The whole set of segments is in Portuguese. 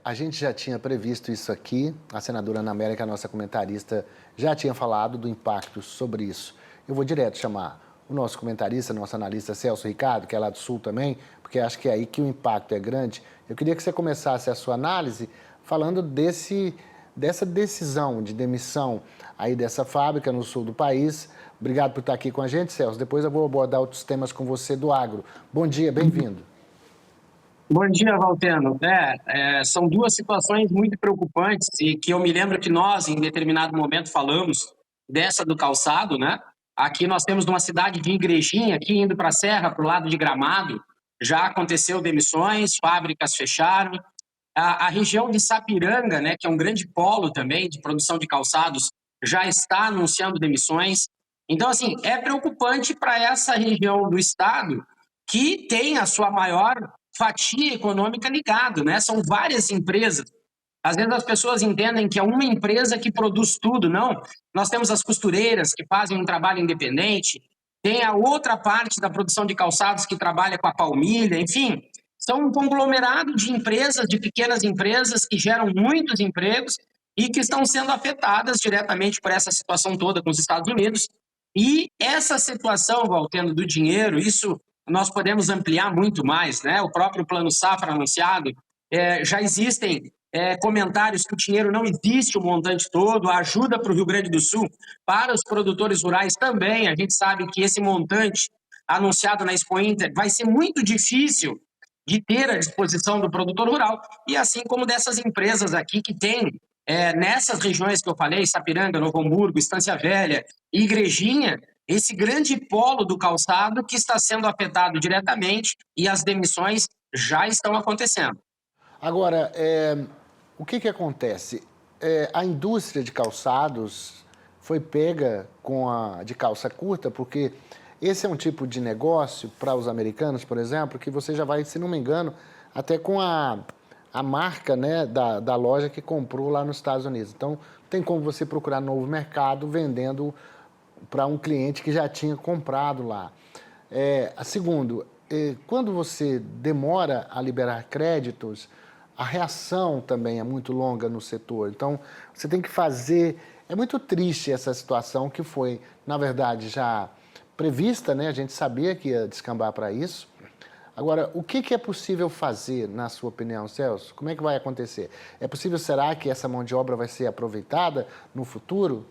A gente já tinha previsto isso aqui, a senadora Ana Amélia, que é a nossa comentarista, já tinha falado do impacto sobre isso. Eu vou direto chamar o nosso comentarista, nosso analista Celso Ricardo, que é lá do Sul também, porque acho que é aí que o impacto é grande. Eu queria que você começasse a sua análise falando dessa decisão de demissão aí dessa fábrica no sul do país. Obrigado por estar aqui com a gente, Celso. Depois eu vou abordar outros temas com você do agro. Bom dia, bem-vindo. Bom dia, Valteno. São duas situações muito preocupantes e que eu me lembro que nós, em determinado momento, falamos dessa do calçado, né? Aqui nós temos uma cidade de Igrejinha, aqui indo para a Serra, para o lado de Gramado, já aconteceu demissões, fábricas fecharam. A região de Sapiranga, né, que é um grande polo também de produção de calçados, já está anunciando demissões. Então, assim, é preocupante para essa região do estado que tem a sua maior fatia econômica ligado, né? São várias empresas. Às vezes as pessoas entendem que é uma empresa que produz tudo. Não, nós temos as costureiras que fazem um trabalho independente, tem a outra parte da produção de calçados que trabalha com a palmilha, enfim, são um conglomerado de empresas, de pequenas empresas que geram muitos empregos e que estão sendo afetadas diretamente por essa situação toda com os Estados Unidos. E essa situação, Valtendo, do dinheiro, isso nós podemos ampliar muito mais, né? O próprio Plano Safra anunciado, já existem comentários que o dinheiro não existe o montante todo, a ajuda para o Rio Grande do Sul, para os produtores rurais também, a gente sabe que esse montante anunciado na Expo Inter vai ser muito difícil de ter à disposição do produtor rural, e assim como dessas empresas aqui que têm, nessas regiões que eu falei, Sapiranga, Novo Hamburgo, Estância Velha, Igrejinha, esse grande polo do calçado que está sendo afetado diretamente e as demissões já estão acontecendo. Agora, o que acontece? A indústria de calçados foi pega de calça curta, porque esse é um tipo de negócio para os americanos, por exemplo, que você já vai, se não me engano, até com a marca, né, da loja que comprou lá nos Estados Unidos. Então, tem como você procurar novo mercado vendendo para um cliente que já tinha comprado lá. Segundo, quando você demora a liberar créditos, a reação também é muito longa no setor. Então, você tem que fazer... É muito triste essa situação que foi, na verdade, já prevista, né? A gente sabia que ia descambar para isso. Agora, o que é possível fazer, na sua opinião, Celso? Como é que vai acontecer? É possível, será que essa mão de obra vai ser aproveitada no futuro?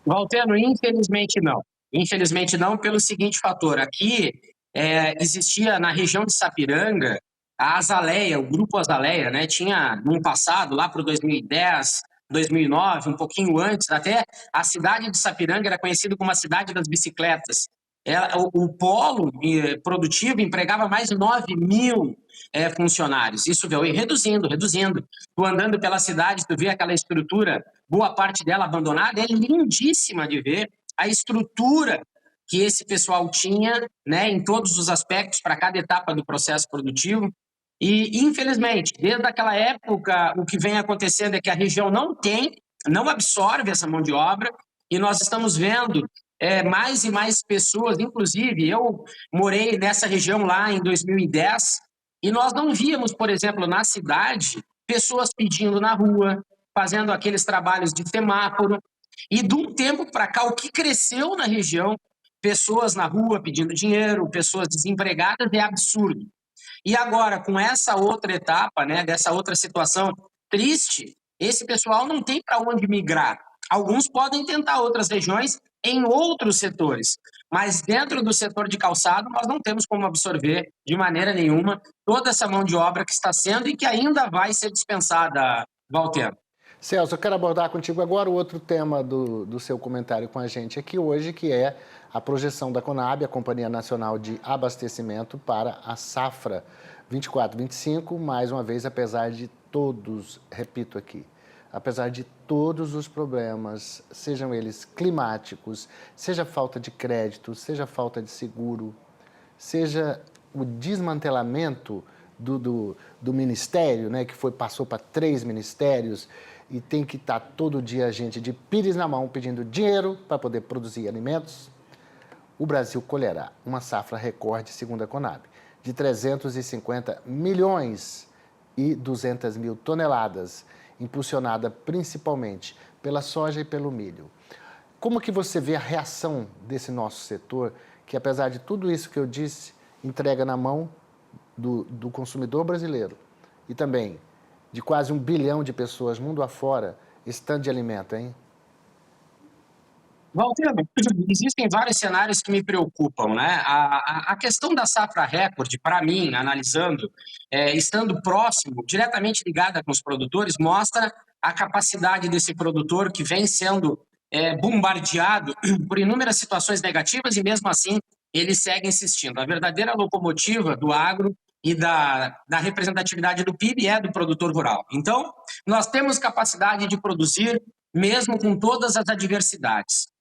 Valteno, infelizmente não. Infelizmente não, pelo seguinte fator. Aqui existia na região de Sapiranga a Azaleia, o grupo Azaleia, né? Tinha no passado, lá para o 2010, 2009, um pouquinho antes, até a cidade de Sapiranga era conhecida como a cidade das bicicletas. O polo produtivo empregava mais de 9 mil funcionários. Isso veio reduzindo, reduzindo. Tu andando pela cidade, tu vê aquela estrutura, boa parte dela abandonada, é lindíssima de ver a estrutura que esse pessoal tinha, né, em todos os aspectos, para cada etapa do processo produtivo. E, infelizmente, desde aquela época, o que vem acontecendo é que a região não absorve essa mão de obra, e nós estamos vendo mais e mais pessoas, inclusive eu morei nessa região lá em 2010, e nós não víamos, por exemplo, na cidade, pessoas pedindo na rua, fazendo aqueles trabalhos de semáforo. E de um tempo para cá, o que cresceu na região, pessoas na rua pedindo dinheiro, pessoas desempregadas, é absurdo. E agora, com essa outra etapa, né, dessa outra situação triste, esse pessoal não tem para onde migrar. Alguns podem tentar outras regiões em outros setores, mas dentro do setor de calçado nós não temos como absorver de maneira nenhuma toda essa mão de obra que está sendo e que ainda vai ser dispensada, Valter. Celso, eu quero abordar contigo agora o outro tema do seu comentário com a gente aqui hoje, que é a projeção da Conab, a Companhia Nacional de Abastecimento, para a safra 24-25, mais uma vez, apesar de todos, repito aqui, apesar de todos os problemas, sejam eles climáticos, seja falta de crédito, seja falta de seguro, seja o desmantelamento do ministério, né, que passou para 3 ministérios, e tem que estar todo dia a gente de pires na mão pedindo dinheiro para poder produzir alimentos, o Brasil colherá uma safra recorde, segundo a Conab, de 350 milhões e 200 mil toneladas, impulsionada principalmente pela soja e pelo milho. Como que você vê a reação desse nosso setor, que apesar de tudo isso que eu disse, entrega na mão do consumidor brasileiro e também de quase 1 bilhão de pessoas mundo afora esse tanto de alimento, hein? Walter, existem vários cenários que me preocupam, né? A questão da safra recorde, para mim, analisando, estando próximo, diretamente ligada com os produtores, mostra a capacidade desse produtor que vem sendo bombardeado por inúmeras situações negativas e mesmo assim ele segue insistindo. A verdadeira locomotiva do agro e da representatividade do PIB é do produtor rural. Então, nós temos capacidade de produzir mesmo com todas as adversidades.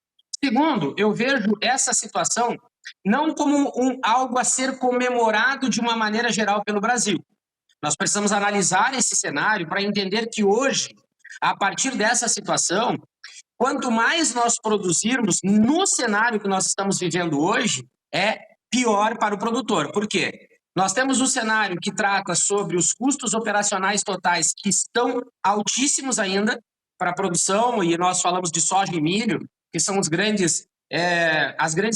Segundo, eu vejo essa situação não como algo a ser comemorado de uma maneira geral pelo Brasil. Nós precisamos analisar esse cenário para entender que hoje, a partir dessa situação, quanto mais nós produzirmos no cenário que nós estamos vivendo hoje, é pior para o produtor. Por quê? Nós temos um cenário que trata sobre os custos operacionais totais que estão altíssimos ainda para a produção, e nós falamos de soja e milho, que são as grandes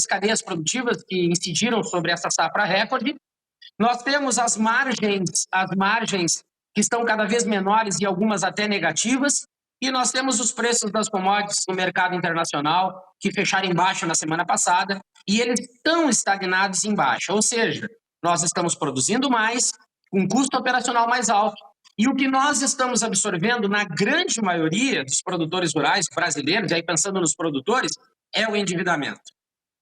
cadeias produtivas que incidiram sobre essa safra recorde. Nós temos as margens que estão cada vez menores e algumas até negativas, e nós temos os preços das commodities no mercado internacional que fecharam em baixa na semana passada, e eles estão estagnados em baixa, ou seja, nós estamos produzindo mais, com custo operacional mais alto, e o que nós estamos absorvendo na grande maioria dos produtores rurais brasileiros, e aí pensando nos produtores, é o endividamento.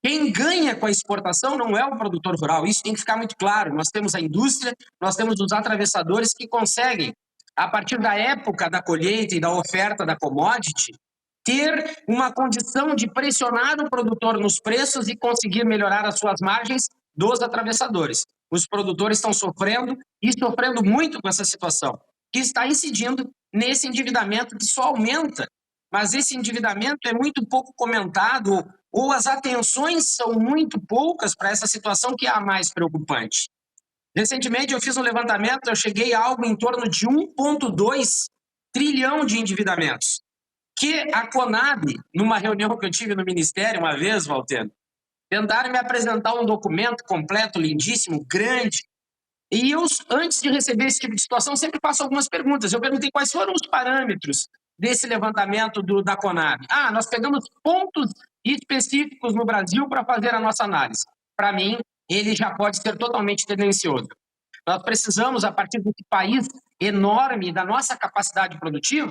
Quem ganha com a exportação não é o produtor rural, isso tem que ficar muito claro. Nós temos a indústria, nós temos os atravessadores que conseguem, a partir da época da colheita e da oferta da commodity, ter uma condição de pressionar o produtor nos preços e conseguir melhorar as suas margens dos atravessadores. Os produtores estão sofrendo e sofrendo muito com essa situação, que está incidindo nesse endividamento que só aumenta, mas esse endividamento é muito pouco comentado ou as atenções são muito poucas para essa situação que é a mais preocupante. Recentemente eu fiz um levantamento, eu cheguei a algo em torno de 1,2 trilhão de endividamentos, que a Conab, numa reunião que eu tive no Ministério uma vez, Walter, tentaram me apresentar um documento completo, lindíssimo, grande, e eu, antes de receber esse tipo de situação, sempre faço algumas perguntas. Eu perguntei quais foram os parâmetros desse levantamento da Conab. Nós pegamos pontos específicos no Brasil para fazer a nossa análise. Para mim, ele já pode ser totalmente tendencioso. Nós precisamos, a partir desse país enorme, da nossa capacidade produtiva,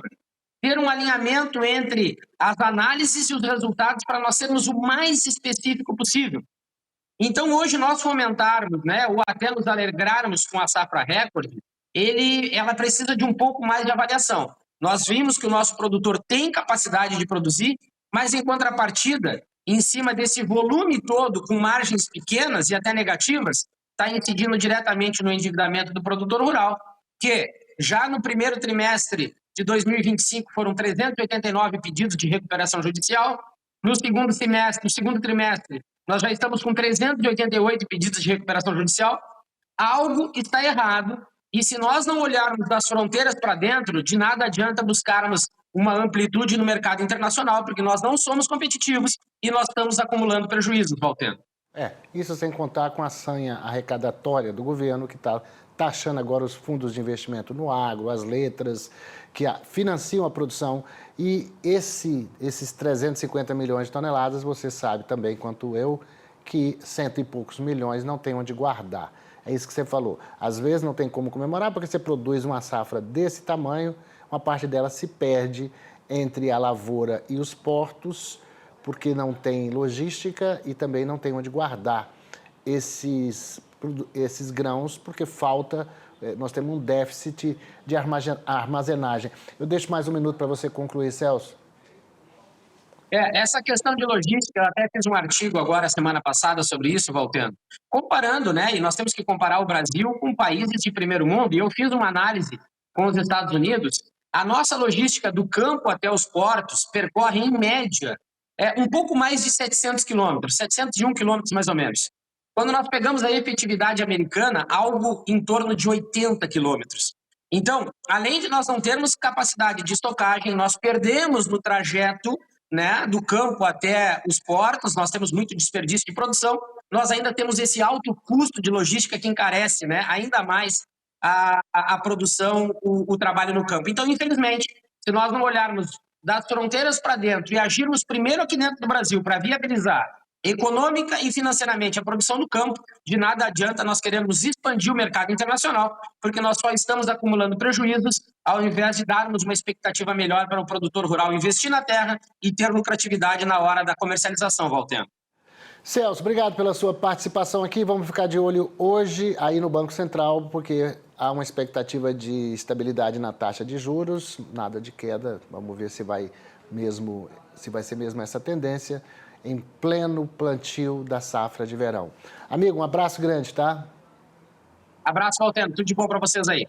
ter um alinhamento entre as análises e os resultados para nós sermos o mais específico possível. Então, hoje, nós fomentarmos, ou até nos alegrarmos com a safra recorde, ela precisa de um pouco mais de avaliação. Nós vimos que o nosso produtor tem capacidade de produzir, mas em contrapartida, em cima desse volume todo, com margens pequenas e até negativas, está incidindo diretamente no endividamento do produtor rural, que já no primeiro trimestre de 2025 foram 389 pedidos de recuperação judicial, no segundo trimestre, nós já estamos com 388 pedidos de recuperação judicial. Algo está errado, e se nós não olharmos das fronteiras para dentro, de nada adianta buscarmos uma amplitude no mercado internacional, porque nós não somos competitivos e nós estamos acumulando prejuízos, Walter. Isso sem contar com a sanha arrecadatória do governo, que está taxando agora os fundos de investimento no agro, as letras, que financiam a produção. E esses 350 milhões de toneladas, você sabe também, quanto eu, que 100 e poucos milhões não tem onde guardar. É isso que você falou. Às vezes não tem como comemorar, porque você produz uma safra desse tamanho, uma parte dela se perde entre a lavoura e os portos, porque não tem logística e também não tem onde guardar esses grãos, porque nós temos um déficit de armazenagem. Eu deixo mais um minuto para você concluir, Celso. Essa questão de logística, eu até fiz um artigo agora, semana passada, sobre isso, Walter, comparando, e nós temos que comparar o Brasil com países de primeiro mundo, e eu fiz uma análise com os Estados Unidos. A nossa logística do campo até os portos percorre, em média, um pouco mais de 700 quilômetros, 701 quilômetros mais ou menos. Quando nós pegamos a efetividade americana, algo em torno de 80 quilômetros. Então, além de nós não termos capacidade de estocagem, nós perdemos no trajeto, né, do campo até os portos, nós temos muito desperdício de produção, nós ainda temos esse alto custo de logística que encarece, né, ainda mais a produção, o trabalho no campo. Então, infelizmente, se nós não olharmos das fronteiras para dentro e agirmos primeiro aqui dentro do Brasil para viabilizar econômica e financeiramente a produção do campo, de nada adianta nós queremos expandir o mercado internacional, porque nós só estamos acumulando prejuízos ao invés de darmos uma expectativa melhor para o produtor rural investir na terra e ter lucratividade na hora da comercialização, Valteno. Celso, obrigado pela sua participação aqui. Vamos ficar de olho hoje aí no Banco Central, porque há uma expectativa de estabilidade na taxa de juros, nada de queda. Vamos ver se vai ser mesmo essa tendência em pleno plantio da safra de verão. Amigo, um abraço grande, tá? Abraço, Valteno. Tudo de bom para vocês aí.